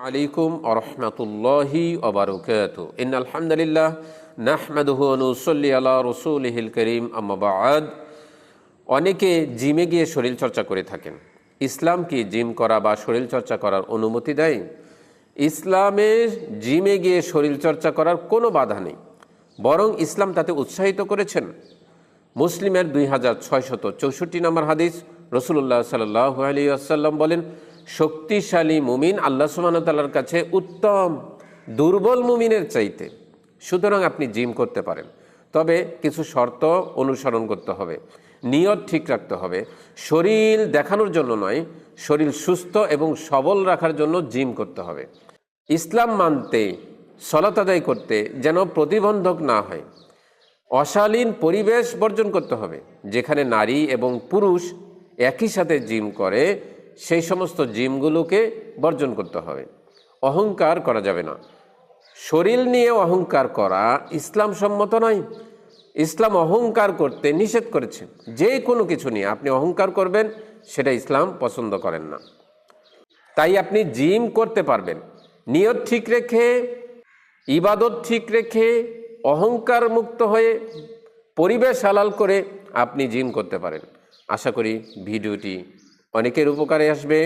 আলাইকুম আরহামাতুল্লাহি ওবারাকাতু ইন্নাল হামদুলিল্লাহ নাহমাদুহু ওয়া নুসাল্লি আলা রাসূলিহিল কারীম আম্মা বা'দ। অনেকে জিমে গিয়ে শরীরচর্চা করে থাকেন। ইসলাম কি জিম করা বা শরীরচর্চা করার অনুমতি দেয়? ইসলামে জিমে গিয়ে শরীরচর্চা করার কোনো বাধা নেই, বরং ইসলাম তাতে উৎসাহিত করেছেন। মুসলিমের 2664 নম্বর হাদিস, রাসূলুল্লাহ সাল্লাল্লাহু আলাইহি ওয়াসাল্লাম বলেন, শক্তিশালী মুমিন আল্লাহ সুবহানাহু ওয়া তাআলার কাছে উত্তম দুর্বল মুমিনের চাইতে। সুতরাং আপনি জিম করতে পারেন, তবে কিছু শর্ত অনুসরণ করতে হবে। নিয়ত ঠিক রাখতে হবে। শরীর দেখানোর জন্য নয়, শরীর সুস্থ এবং সবল রাখার জন্য জিম করতে হবে। ইসলাম মানতে, সালাত আদায় করতে যেন প্রতিবন্ধক না হয়। অশালীন পরিবেশ বর্জন করতে হবে। যেখানে নারী এবং পুরুষ একই সাথে জিম করে সেই সমস্ত জিমগুলোকে বর্জন করতে হবে। অহংকার করা যাবে না। শরীর নিয়ে অহংকার করা ইসলাম সম্মত নয়। ইসলাম অহংকার করতে নিষেধ করেছে। যে কোনো কিছু নিয়ে আপনি অহংকার করবেন, সেটা ইসলাম পছন্দ করেন না। তাই আপনি জিম করতে পারবেন নিয়ত ঠিক রেখে, ইবাদত ঠিক রেখে, অহংকার মুক্ত হয়ে, পরিবেশ হালাল করে আপনি জিম করতে পারেন। আশা করি ভিডিওটি অনেকের উপকারে আসবে।